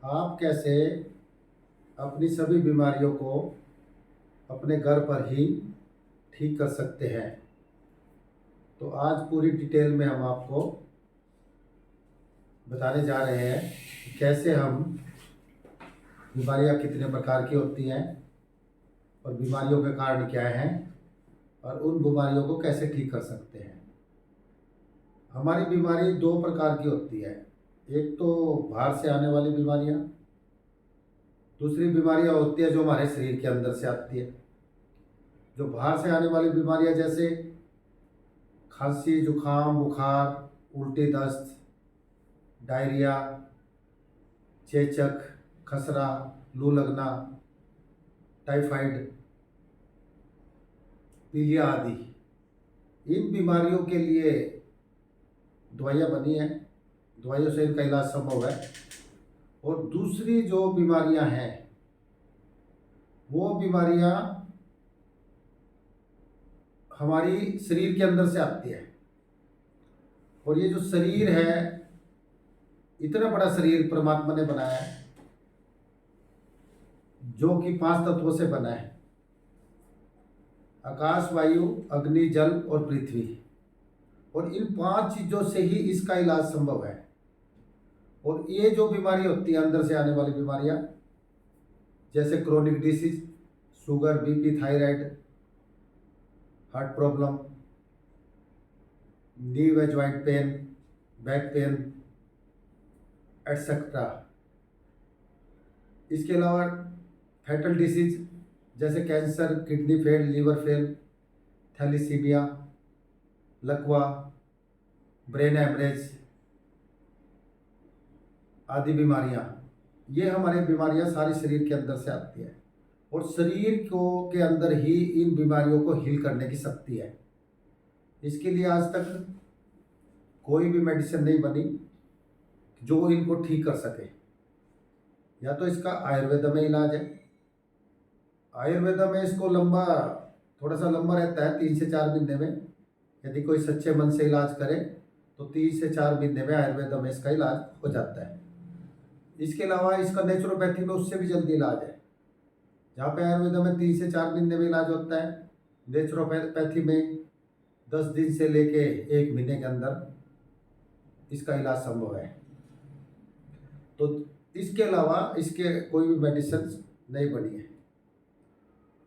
आप कैसे अपनी सभी बीमारियों को अपने घर पर ही ठीक कर सकते हैं। तो आज पूरी डिटेल में हम आपको बताने जा रहे हैं कि कैसे हम बीमारियां कितने प्रकार की होती हैं और बीमारियों के कारण क्या हैं और उन बीमारियों को कैसे ठीक कर सकते हैं। हमारी बीमारी दो प्रकार की होती है। एक तो बाहर से आने वाली बीमारियां, दूसरी बीमारियां होती है जो हमारे शरीर के अंदर से आती है। जो बाहर से आने वाली बीमारियां जैसे खांसी, जुखाम, बुखार, उल्टी, दस्त, डायरिया, चेचक, खसरा, लू लगना, टाइफाइड, पीलिया आदि, इन बीमारियों के लिए दवाइयाँ बनी हैं। दवाइयों से इनका इलाज संभव है। और दूसरी जो बीमारियां हैं वो बीमारियां हमारी शरीर के अंदर से आती है। और ये जो शरीर है, इतना बड़ा शरीर परमात्मा ने बनाया है जो कि पांच तत्वों से बना है: आकाश, वायु, अग्नि, जल और पृथ्वी। और इन पांच चीजों से ही इसका इलाज संभव है। और ये जो बीमारी होती है अंदर से आने वाली बीमारियां, जैसे chronic disease, sugar, BP, thyroid, heart problem, knee व joint pain, back pain, etcetera. इसके अलावा फैटल डिसीज जैसे cancer, kidney fail, liver fail, thalassaemia, लकवा, ब्रेन हेमरेज आदि बीमारियां, ये हमारी बीमारियां सारी शरीर के अंदर से आती है। और शरीर को के अंदर ही इन बीमारियों को हील करने की शक्ति है। इसके लिए आज तक कोई भी मेडिसिन नहीं बनी जो इनको ठीक कर सके। या तो इसका आयुर्वेद में इलाज है। आयुर्वेद में इसको थोड़ा सा लंबा रहता है, 3 से 4 महीने में। यदि कोई सच्चे मन से इलाज करे तो 3 से 4 महीने में आयुर्वेद में इसका इलाज हो जाता है। इसके अलावा इसका नेचुरोपैथी में उससे भी जल्दी इलाज है। जहाँ पे आयुर्वेद में 3 से 4 महीने में इलाज होता है, नेचुरोपैथी में 10 दिन से लेके 1 महीने के अंदर इसका इलाज संभव है। तो इसके अलावा इसके कोई भी मेडिसिन नहीं बनी है।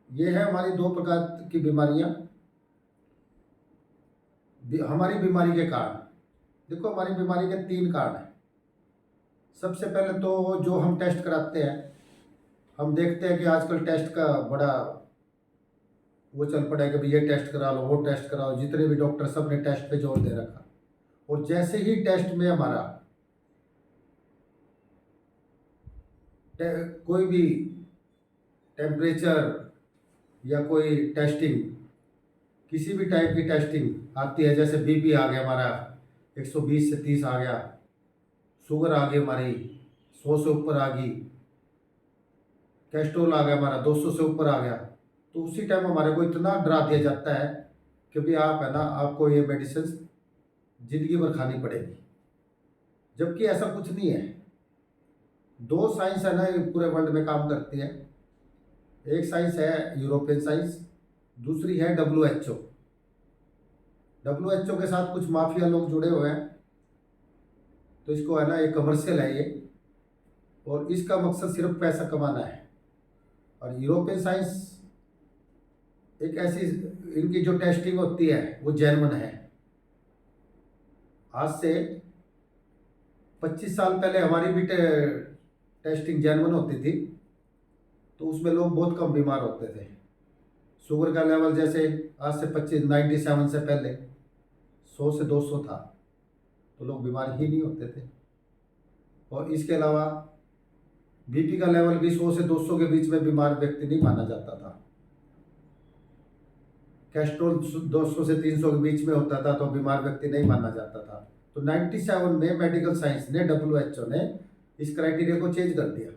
ये है हमारी दो प्रकार की बीमारियां हमारी बीमारी के कारण। देखो, हमारी बीमारी के 3 कारण हैं। सबसे पहले तो जो हम टेस्ट कराते हैं, हम देखते हैं कि आजकल टेस्ट का बड़ा वो चल पड़ा है कि भाई ये टेस्ट करा लो, वो टेस्ट कराओ। जितने भी डॉक्टर सब ने टेस्ट पे जोर दे रखा। और जैसे ही टेस्ट में हमारा कोई भी टेम्परेचर या कोई टेस्टिंग, किसी भी टाइप की टेस्टिंग आती है, जैसे बीपी आ गया हमारा 120 से 30 आ गया, शुगर आ गई हमारी 100 से ऊपर आ गई, कैस्ट्रोल आ गया हमारा 200 से ऊपर आ गया, तो उसी टाइम हमारे को इतना डरा दिया जाता है कि भाई आप है ना, आपको ये मेडिसिन जिंदगी भर खानी पड़ेगी। जबकि ऐसा कुछ नहीं है। दो साइंस है ना ये पूरे वर्ल्ड में काम करती है। एक साइंस है यूरोपियन साइंस, दूसरी है WHO। WHO के साथ कुछ माफिया लोग जुड़े हुए हैं। तो इसको है ना, ये कमर्शियल है ये, और इसका मकसद सिर्फ पैसा कमाना है। और यूरोपियन साइंस एक ऐसी, इनकी जो टेस्टिंग होती है वो जेन्युइन है। आज से 25 साल पहले हमारी भी टेस्टिंग जेन्युइन होती थी, तो उसमें लोग बहुत कम बीमार होते थे। शुगर का लेवल जैसे आज से 97 से पहले 100 से 200 था, तो लोग बीमार ही नहीं होते थे। और इसके अलावा बीपी का लेवल भी 100 से 200 के बीच में बीमार व्यक्ति नहीं माना जाता था। कैस्ट्रोल 200 से 300 के बीच में होता था तो बीमार व्यक्ति नहीं माना जाता था। तो 97 में मेडिकल साइंस ने, WHO ने इस क्राइटेरिया को चेंज कर दिया।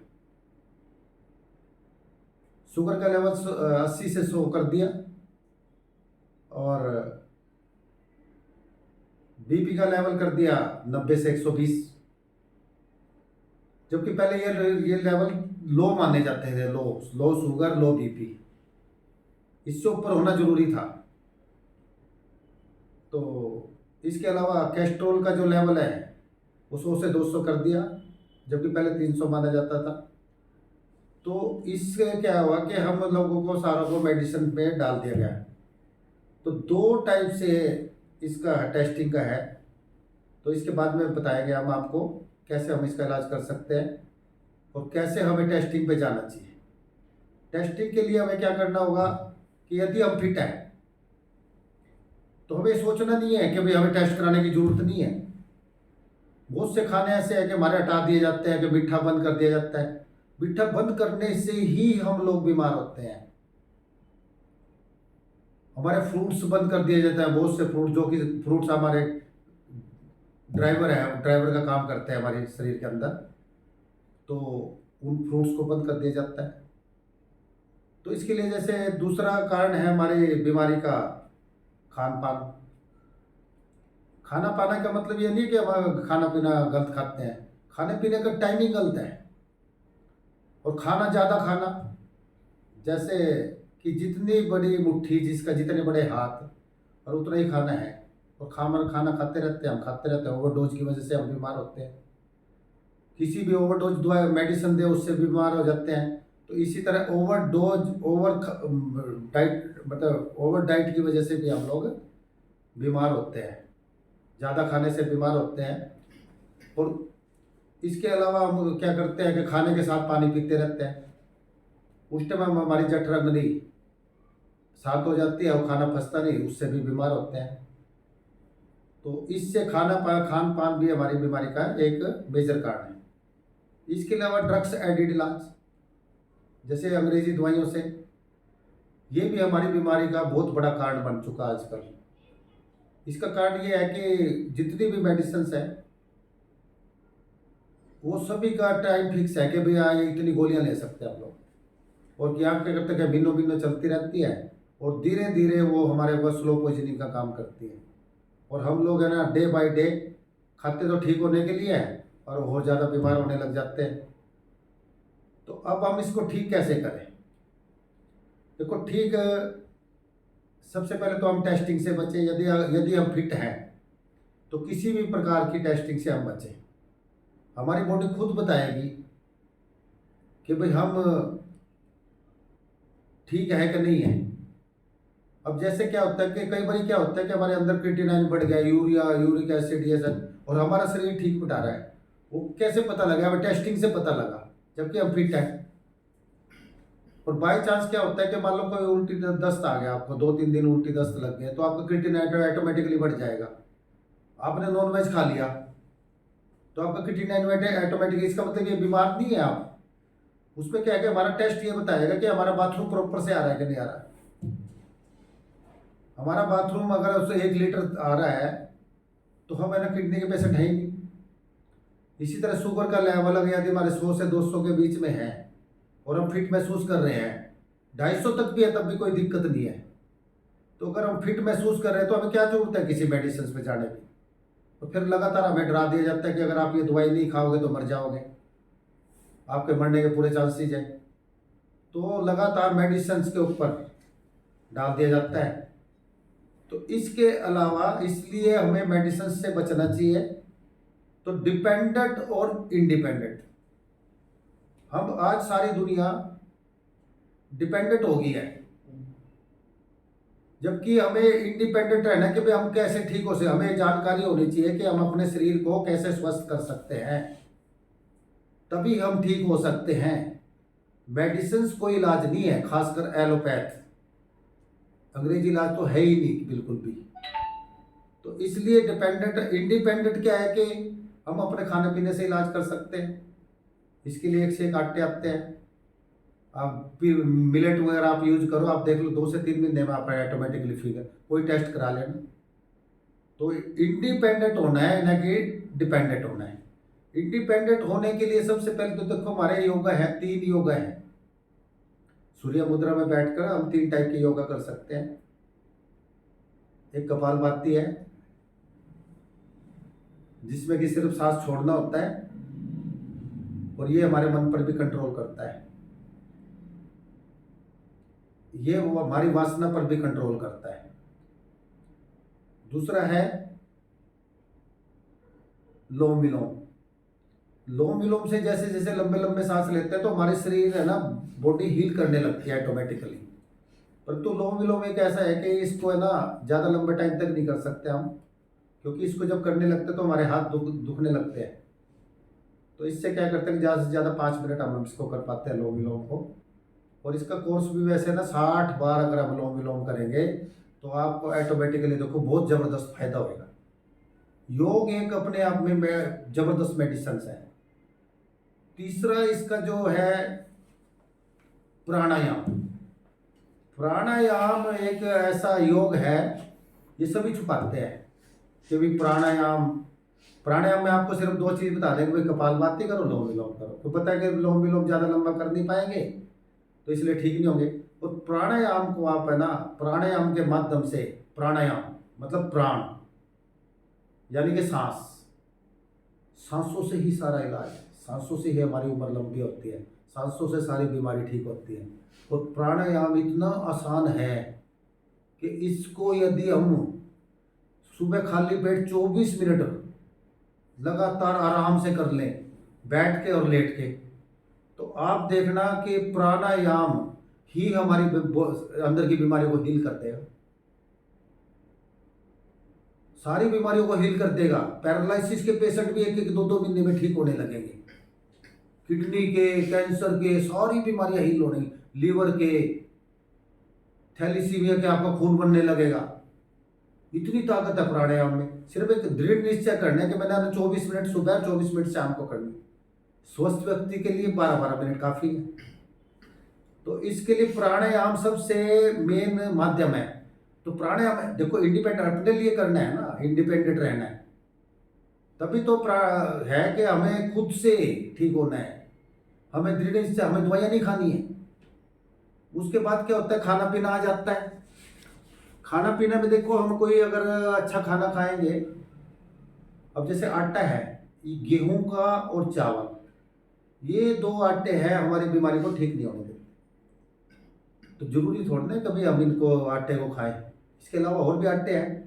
शुगर का लेवल 80 से 100 कर दिया, और बीपी का लेवल कर दिया 90 से 120। जबकि पहले ये लेवल लो माने जाते थे, लो लो शुगर, लो बीपी, इससे ऊपर होना जरूरी था। तो इसके अलावा कैस्ट्रोल का जो लेवल है वो 100 से 200 कर दिया, जबकि पहले 300 माना जाता था। तो इससे क्या हुआ कि हम लोगों को सारा को मेडिसिन पे डाल दिया गया। तो दो टाइप से इसका टेस्टिंग का है। तो इसके बाद में बताएंगे हम आपको कैसे हम इसका इलाज कर सकते हैं और कैसे हमें टेस्टिंग पे जाना चाहिए। टेस्टिंग के लिए हमें क्या करना होगा कि यदि हम फिट हैं तो हमें सोचना नहीं है कि भाई हमें टेस्ट कराने की जरूरत नहीं है। बहुत से खाने ऐसे हैं कि हमारे हटा दिए जाते हैं, कि मीठा बंद कर दिया जाता है। मीठा बंद करने से ही हम लोग बीमार होते हैं। हमारे फ्रूट्स बंद कर दिए जाते हैं, बहुत से फ्रूट, जो कि फ्रूट्स हमारे ड्राइवर है, ड्राइवर का काम करते हैं हमारे शरीर के अंदर, तो उन फ्रूट्स को बंद कर दिया जाता है। तो इसके लिए जैसे दूसरा कारण है हमारी बीमारी का खान पान। खाना पाना का मतलब ये नहीं कि हम खाना पीना गलत खाते हैं, खाने पीने का टाइमिंग गलत है। और खाना ज़्यादा खाना, जैसे कि जितनी बड़ी मुट्ठी जिसका जितने बड़े हाथ, और उतना ही खाना है। और खाना खाते रहते हैं, हम खाते रहते हैं, ओवरडोज की वजह से हम बीमार होते हैं। किसी भी ओवरडोज दवा मेडिसिन दे उससे बीमार हो जाते हैं। तो इसी तरह ओवरडोज, डाइट, मतलब ओवर डाइट की वजह से भी हम लोग बीमार होते हैं, ज़्यादा खाने से बीमार होते हैं। और इसके अलावा हम क्या करते हैं कि खाने के साथ पानी पीते रहते हैं। उस टाइम हमारी जठराग्नि शांत हो जाती है और खाना फंसता नहीं, उससे भी बीमार होते हैं। तो इससे खान पान भी हमारी बीमारी का एक मेजर कारण है। इसके अलावा ड्रग्स एडिड इलाज, जैसे अंग्रेजी दवाइयों से, ये भी हमारी बीमारी का बहुत बड़ा कारण बन चुका है आजकल। इसका कारण ये है कि जितनी भी मेडिसिन है वो सभी का टाइम फिक्स है कि भाई हाँ ये इतनी गोलियां ले सकते हैं आप लोग, और कि आप क्या करते हैं कि भिन्नो भिन्नो चलती रहती है, और धीरे धीरे वो हमारे पास स्लो पॉइजनिंग का काम करती है। और हम लोग है ना डे बाय डे खाते तो ठीक होने के लिए है, और बहुत ज़्यादा बीमार होने लग जाते हैं। तो अब हम इसको ठीक कैसे करें? देखो, ठीक सबसे पहले तो हम टेस्टिंग से बचें। यदि यदि हम फिट हैं तो किसी भी प्रकार की टेस्टिंग से हम बचें। हमारी बॉडी खुद बताएगी कि भाई हम ठीक है कि नहीं है। अब जैसे क्या होता है कि कई बार क्या होता है कि हमारे अंदर क्रिएटिनिन बढ़ गया, यूरिक एसिड, ये सब, और हमारा शरीर ठीक बता रहा है। वो कैसे पता लगा? हमें टेस्टिंग से पता लगा, जबकि हम फिट हैं। और बाई चांस क्या होता है कि मान लो कोई उल्टी दस्त आ गया, आपको 2-3 दिन उल्टी दस्त लग गया, तो आपका क्रिएटिनिन ऑटोमेटिकली बढ़ जाएगा। आपने नॉन वेज खा लिया तो आपका क्रिएटिनिन ऑटोमेटिकली, इसका मतलब ये बीमार नहीं है आप। उसमें क्या है कि हमारा टेस्ट ये बताएगा कि हमारा बाथरूम प्रॉपर से आ रहा है कि नहीं आ रहा है। हमारा बाथरूम अगर उससे 1 लीटर आ रहा है तो हम है ना किडनी के पेशेंट है ही नहीं। इसी तरह शुगर का लेवल अगर यदि हमारे 100 से 200 के बीच में है और हम फिट महसूस कर रहे हैं, 250 तक भी है तब भी कोई दिक्कत नहीं है, तो अगर हम फिट महसूस कर रहे हैं तो हमें क्या जरूरत है किसी मेडिसिन पे जाने की? तो फिर लगातार हमें डरा दिया जाता है कि अगर आप ये दवाई नहीं खाओगे तो मर जाओगे, आपके मरने के पूरे चांसेस हैं। तो लगातार मेडिसिन के ऊपर डाल दिया जाता है। तो इसके अलावा इसलिए हमें मेडिसिन से बचना चाहिए। तो डिपेंडेंट और इंडिपेंडेंट, हम आज सारी दुनिया डिपेंडेंट हो गई है, जबकि हमें इंडिपेंडेंट रहना कि भाई हम कैसे ठीक हो सकते। हमें जानकारी होनी चाहिए कि हम अपने शरीर को कैसे स्वस्थ कर सकते हैं, तभी हम ठीक हो सकते हैं। मेडिसिन कोई इलाज नहीं है, खासकर एलोपैथ, अंग्रेजी इलाज तो है ही नहीं बिल्कुल भी। तो इसलिए डिपेंडेंट, इंडिपेंडेंट क्या है कि हम अपने खाने पीने से इलाज कर सकते हैं। इसके लिए एक से एक आटे आते हैं। आप फिर मिलेट वगैरह आप यूज करो, आप देख लो 2 से 3 महीने में आप ऑटोमेटिकली फिगर, कोई टेस्ट करा लेना। तो इंडिपेंडेंट होना है, ना कि डिपेंडेंट होना है। इंडिपेंडेंट होने के लिए सबसे पहले तो देखो हमारे योगा है, 3 योगा है। सूर्य मुद्रा में बैठकर हम 3 टाइप के योगा कर सकते हैं। एक कपालभाति है जिसमें कि सिर्फ सांस छोड़ना होता है, और ये हमारे मन पर भी कंट्रोल करता है, ये वो हमारी वासना पर भी कंट्रोल करता है। दूसरा है लोम विलोम। लोम विलोम से जैसे जैसे लंबे लंबे सांस लेते हैं तो हमारे शरीर है ना, बॉडी हील करने लगती है ऑटोमेटिकली। परंतु लोम विलोम एक ऐसा है कि इसको है ना ज़्यादा लंबे टाइम तक नहीं कर सकते हम, क्योंकि इसको जब करने लगते हैं तो हमारे हाथ दुखने लगते हैं। तो इससे क्या करते हैं कि ज़्यादा से ज़्यादा 5 मिनट हम इसको कर पाते हैं लोम विलोम को। और इसका कोर्स भी वैसे ना 60 बार अगर हम लोम विलोम करेंगे तो आपको ऑटोमेटिकली देखो बहुत ज़बरदस्त फायदा होगा। योग एक अपने आप में जबरदस्त मेडिसिन है। तीसरा इसका जो है प्राणायाम। प्राणायाम एक ऐसा योग है, ये सभी छुपाते हैं कि भी प्राणायाम में आपको सिर्फ 2 चीज़ बता देंगे, भाई कपालभाति करो, लोम विलोम करो। तो पता है कि लोम विलोम ज़्यादा लंबा कर नहीं पाएंगे तो इसलिए ठीक नहीं होंगे। और प्राणायाम को आप है ना, प्राणायाम के माध्यम से, प्राणायाम मतलब प्राण यानी कि सांसों से ही सारा इलाज है, सांसों से ही हमारी उम्र लंबी होती है, सांसों से सारी बीमारी ठीक होती है। और प्राणायाम इतना आसान है कि इसको यदि हम सुबह खाली पेट 24 मिनट लगातार आराम से कर लें, बैठ के और लेट के, तो आप देखना कि प्राणायाम ही हमारी अंदर की बीमारियों को हील कर देगा, सारी बीमारियों को हील कर देगा। पैरालिसिस के पेशेंट भी 1-1, 2-2 महीने में ठीक होने लगेंगे। किडनी के, कैंसर के, सारी बीमारियां हील होने, लीवर के, थैलीसीमिया के आपका खून बनने लगेगा। इतनी ताकत है प्राणायाम में। सिर्फ एक दृढ़ निश्चय करना है कि मैंने 24 मिनट सुबह, 24 मिनट शाम को करनी। स्वस्थ व्यक्ति के लिए 12-12 मिनट काफी है। तो इसके लिए प्राणायाम सबसे मेन माध्यम है। तो प्राणायाम देखो इंडिपेंडेंट अपने लिए करना है ना, इंडिपेंडेंट रहना है, तभी तो है कि हमें खुद से ठीक होना है, हमें दृढ़ निश्चय, हमें दवाइयाँ नहीं खानी है। उसके बाद क्या होता है, खाना पीना आ जाता है। खाना पीना में देखो, हम कोई अगर अच्छा खाना खाएंगे, अब जैसे आटा है, ये गेहूं का और चावल, ये 2 आटे हैं हमारी बीमारी को ठीक नहीं होने देते। तो जरूरी थोड़ा ना कभी हम इनको आटे को खाएं, इसके अलावा और भी आटे हैं,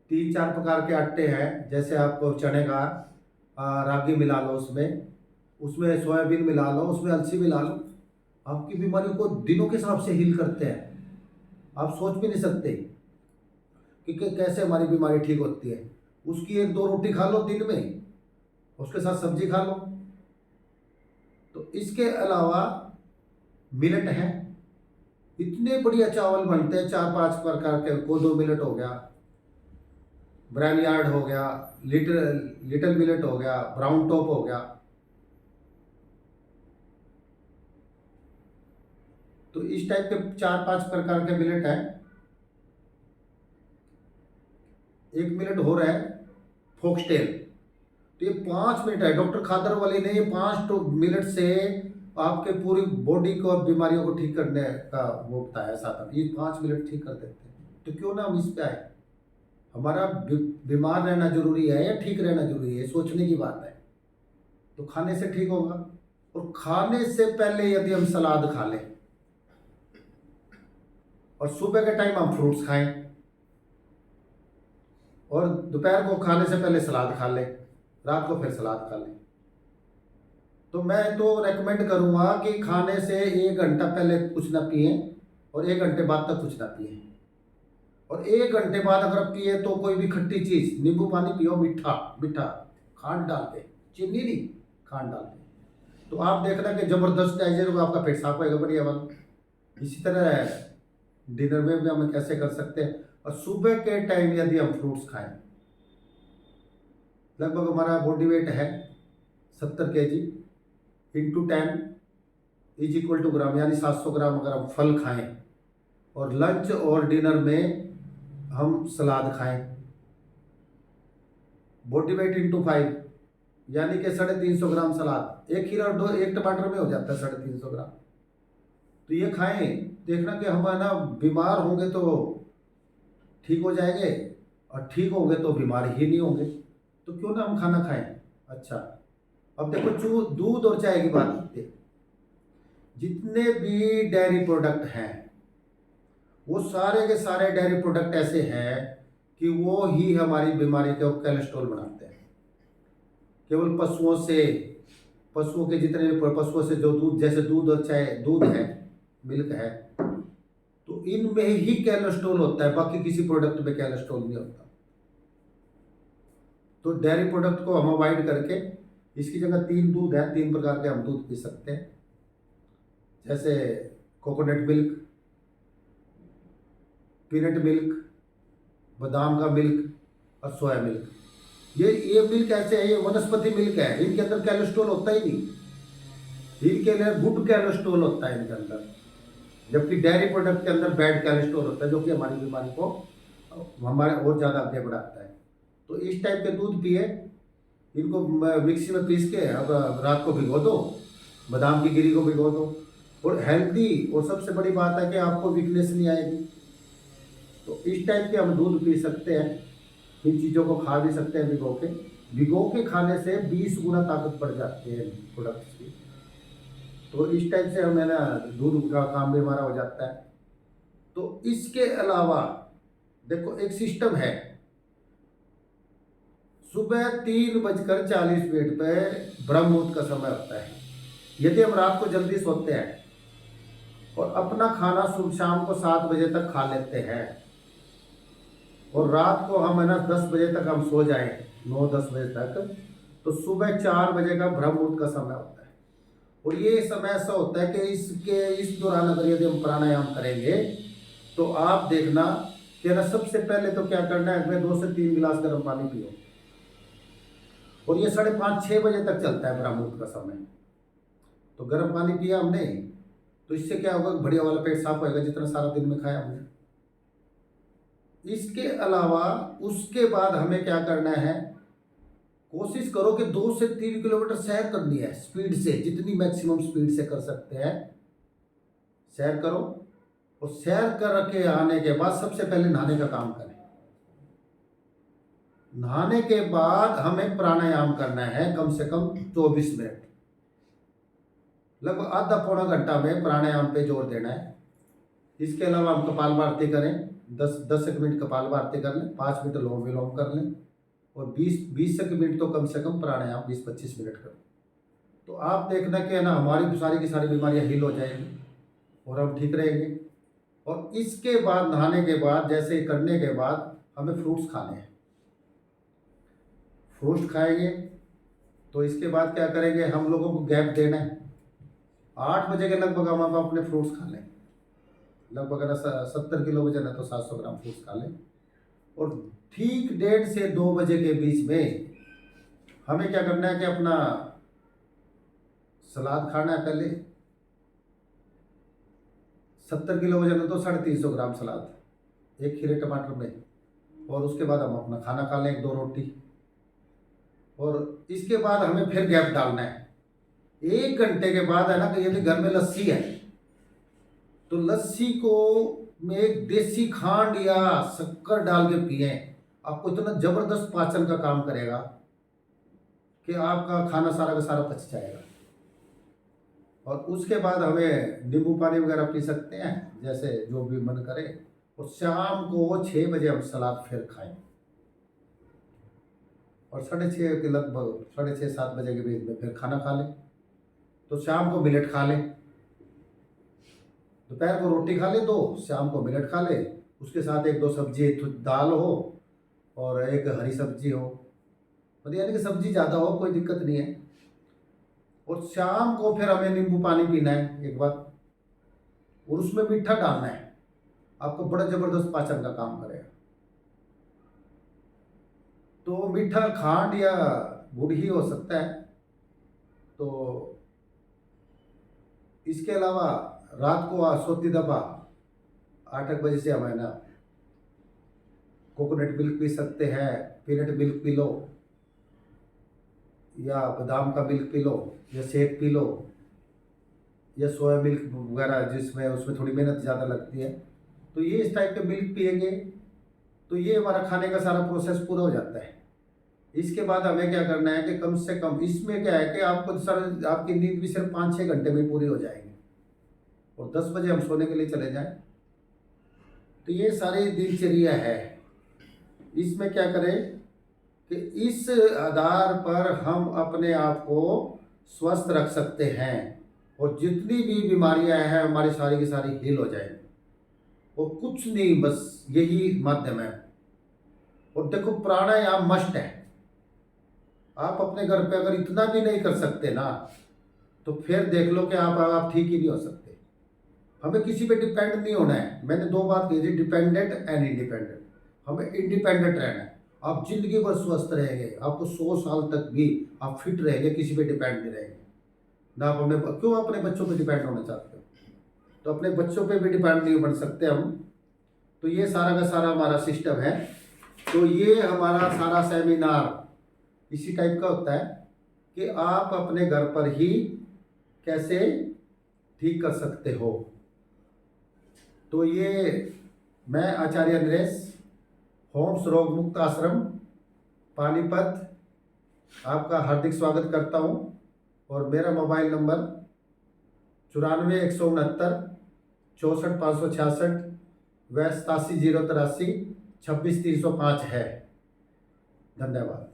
3-4 प्रकार के आटे हैं। जैसे आपको चने का रागी मिला लो, उसमें सोयाबीन मिला लो, उसमें अलसी मिला लो, आपकी बीमारियों को दिनों के हिसाब से हील करते हैं। आप सोच भी नहीं सकते कि कैसे हमारी बीमारी ठीक होती है। उसकी 1-2 रोटी खा लो दिन में, उसके साथ सब्जी खा लो। तो इसके अलावा मिलेट है, इतने बढ़िया चावल बनते हैं, 4-5 प्रकार के। कोदो मिलेट हो गया, ब्राइनयार्ड हो गया, लिटिल मिलेट हो गया, ब्राउन टॉप हो गया। तो इस टाइप के 4-5 प्रकार के मिलेट है। एक मिनट हो रहा है फॉक्सटेल, तो ये 5 मिनट है। डॉक्टर खादर वाली ने ये 5 मिनट से आपके पूरी बॉडी को, बीमारियों को ठीक करने का वो बताया साधन। ये 5 मिनट ठीक कर देते हैं। तो क्यों ना हम इस पे आए। हमारा बीमार रहना जरूरी है या ठीक रहना जरूरी है, सोचने की बात है। तो खाने से ठीक होगा। और खाने से पहले यदि हम सलाद खा लें, और सुबह के टाइम हम फ्रूट्स खाएं, और दोपहर को खाने से पहले सलाद खा लें, रात को फिर सलाद खा लें, तो मैं तो रेकमेंड करूंगा कि खाने से 1 घंटा पहले कुछ ना पिए और 1 घंटे बाद तक कुछ ना पिए। और 1 घंटे बाद अगर पिए तो कोई भी खट्टी चीज, नींबू पानी पियो, मीठा मीठा, खांड डाल के, चीनी नहीं, खांड डाल के। तो आप देखना कि जबरदस्त डाइजेशन होगा, आपका पेट साफ होगा बढ़िया वाला। इसी तरह डिनर में भी हम कैसे कर सकते हैं। और सुबह के टाइम यदि हम फ्रूट्स खाएं, लगभग हमारा बॉडी वेट है 70 kg, into 10 is equal to gram, यानी 700 ग्राम अगर हम फल खाएं, और लंच और डिनर में हम सलाद खाएं, बॉडी वेट इंटू 5 यानी कि 350 ग्राम सलाद। एक खीरा और 1 टमाटर में हो जाता है 350 ग्राम। तो ये खाएं, देखना कि हम है ना बीमार होंगे तो ठीक हो जाएंगे, और ठीक होंगे तो बीमार ही नहीं होंगे। तो क्यों ना हम खाना खाएं अच्छा। अब देखो दूध और चाय की बात आती है। जितने भी डेयरी प्रोडक्ट हैं वो सारे के सारे डेयरी प्रोडक्ट ऐसे हैं कि वो ही हमारी बीमारी को कोलेस्ट्रॉल बनाते हैं। केवल पशुओं के जितने भी पशुओं से जो दूध, जैसे दूध और चाय, दूध है, मिल्क है, तो इनमें ही कोलेस्ट्रॉल होता है, बाकी किसी प्रोडक्ट में कोलेस्ट्रॉल नहीं होता। तो डेयरी प्रोडक्ट को हम अवॉइड करके इसकी जगह 3 दूध है, 3 प्रकार के हम दूध पी सकते हैं, जैसे कोकोनट मिल्क, पीनट मिल्क, बादाम का मिल्क और सोया मिल्क। ये मिल्क ऐसे है, ये वनस्पति मिल्क है, इनके अंदर कोलेस्ट्रॉल होता ही नहीं, इनके अंदर गुड कोलेस्ट्रॉल होता है इनके अंदर, जबकि डेयरी प्रोडक्ट के अंदर बैड कोलेस्ट्रॉल होता है, जो कि हमारी बीमारी को हमारे और ज़्यादा आगे बढ़ाता है। तो इस टाइप के दूध पिए, इनको मिक्सी में पीस के अब रात को भिगो दो, बादाम की गिरी को भिगो दो, और हेल्दी, और सबसे बड़ी बात है कि आपको वीकनेस नहीं आएगी। तो इस टाइप के हम दूध पी सकते हैं, इन चीज़ों को खा भी सकते हैं भिगो के खाने से 20 गुना ताकत बढ़ जाती है प्रोडक्ट्स की। तो इस टाइप से हमें ना दूध का काम भी हमारा हो जाता है। तो इसके अलावा देखो एक सिस्टम है, सुबह 3:40 पे ब्रह्म मुहूर्त का समय होता है। यदि हम रात को जल्दी सोते हैं और अपना खाना सुबह शाम को 7 बजे तक खा लेते हैं, और रात को हम है ना 10 बजे तक हम सो जाएं, 9-10 बजे तक, तो सुबह 4 बजे का ब्रह्म मुहूर्त का समय होता है। और ये समय ऐसा होता है कि इस दौरान अगर यदि हम प्राणायाम करेंगे तो आप देखना कि ना सबसे पहले तो क्या करना है, हमें 2 से 3 गिलास गर्म पानी पियो, और ये 5:30-6 बजे तक चलता है ब्रह्म मुहूर्त का समय। तो गर्म पानी पिया हमने, तो इससे क्या होगा, बढ़िया वाला पेट साफ होएगा जितना सारा दिन में खाया हमने। इसके अलावा उसके बाद हमें क्या करना है, कोशिश करो कि 2 से 3 किलोमीटर सैर करनी है स्पीड से, जितनी मैक्सिमम स्पीड से कर सकते हैं सैर करो। और सैर कर के आने के बाद सबसे पहले नहाने का काम करें। नहाने के बाद हमें प्राणायाम करना है कम से कम 24 मिनट, लगभग आधा पौना घंटा में प्राणायाम पे जोर देना है। इसके अलावा हम कपाल भारती करें, 10 मिनट कपाल भारती कर लें, 5 मिनट लोम विलोम कर लें, और 20 मिनट तो कम से कम प्राणायाम 20-25 मिनट करें। तो आप देखना कि है ना हमारी सारी की सारी बीमारियां हील हो जाएंगी और हम ठीक रहेंगे। और इसके बाद नहाने के बाद, जैसे करने के बाद, हमें फ्रूट्स खाने हैं। फ्रूट्स खाएंगे तो इसके बाद क्या करेंगे, हम लोगों को गैप देना है। 8 बजे के लगभग हम अपने फ्रूट्स खा लें, लगभग अगर 70 किलो वजन है तो 700 ग्राम फ्रूट्स खा लें। और ठीक 1:30 से 2 बजे के बीच में हमें क्या करना है कि अपना सलाद खाना है। पहले 70 किलो वजन है तो 350 ग्राम सलाद, 1 खीरे टमाटर में, और उसके बाद हम अपना खाना खा लें, 1-2 रोटी। और इसके बाद हमें फिर गैप डालना है 1 घंटे के बाद, है ना, कि यदि घर में लस्सी है तो लस्सी को में एक देसी खांड या शक्कर डाल के पिए, आपको इतना जबरदस्त पाचन का काम करेगा कि आपका खाना सारा का सारा पच जाएगा। और उसके बाद हमें नींबू पानी वगैरह पी सकते हैं, जैसे जो भी मन करे। और शाम को 6 बजे हम सलाद फिर खाएं, और 6:30 के लगभग 6:30-7 बजे के बीच में फिर खाना खा लें। तो शाम को मिलेट खा लें, दोपहर को रोटी खा ले 2, शाम को मिलेट खा ले, उसके साथ 1-2 सब्जी, दाल हो और एक हरी सब्जी हो, मतलब यानी कि सब्जी ज़्यादा हो, कोई दिक्कत नहीं है। और शाम को फिर हमें नींबू पानी पीना है एक बार, और उसमें मीठा डालना है, आपको बड़ा ज़बरदस्त पाचन का काम करेगा। तो मीठा खांड या गुड़ ही हो सकता है। तो इसके अलावा रात को सोती दफा 8 बजे से हम है ना कोकोनट मिल्क पी सकते हैं, पीनट मिल्क पी लो, या बादाम का मिल्क पी लो, या शेक पी लो, या सोया मिल्क वगैरह, जिसमें उसमें थोड़ी मेहनत ज़्यादा लगती है। तो ये इस टाइप के मिल्क पिएंगे तो ये हमारा खाने का सारा प्रोसेस पूरा हो जाता है। इसके बाद हमें क्या करना है कि कम से कम इसमें क्या है कि आपको सर आपकी नींद भी सिर्फ 5-6 घंटे में पूरी हो जाएगी और 10 बजे हम सोने के लिए चले जाएं। तो ये सारी दिनचर्या है। इसमें क्या करें कि इस आधार पर हम अपने आप को स्वस्थ रख सकते हैं और जितनी भी बीमारियां हैं हमारी सारी की सारी हील हो जाएंगी। और कुछ नहीं, बस यही माध्यम है। और देखो, प्राणायाम मस्ट है। आप अपने घर पे अगर इतना भी नहीं कर सकते ना, तो फिर देख लो कि आप ठीक ही नहीं हो सकते। हमें किसी पे डिपेंड नहीं होना है। मैंने 2 बात कही थी, डिपेंडेंट एंड इंडिपेंडेंट। हमें इंडिपेंडेंट रहना है। आप जिंदगी भर स्वस्थ रहेंगे, आपको 100 साल तक भी आप फिट रहेंगे, किसी पे डिपेंड नहीं रहेंगे ना। आप क्यों अपने बच्चों पे डिपेंड होना चाहते हो? तो अपने बच्चों पे भी डिपेंड नहीं बन सकते हम। तो ये सारा का सारा हमारा सिस्टम है। तो ये हमारा सारा सेमिनार इसी टाइप का होता है कि आप अपने घर पर ही कैसे ठीक कर सकते हो। तो ये मैं आचार्य नरेश, होम्स रोग मुक्त आश्रम पानीपत, आपका हार्दिक स्वागत करता हूँ। और मेरा मोबाइल नंबर 94 169 64 566 व 87 083 26 305 है। धन्यवाद।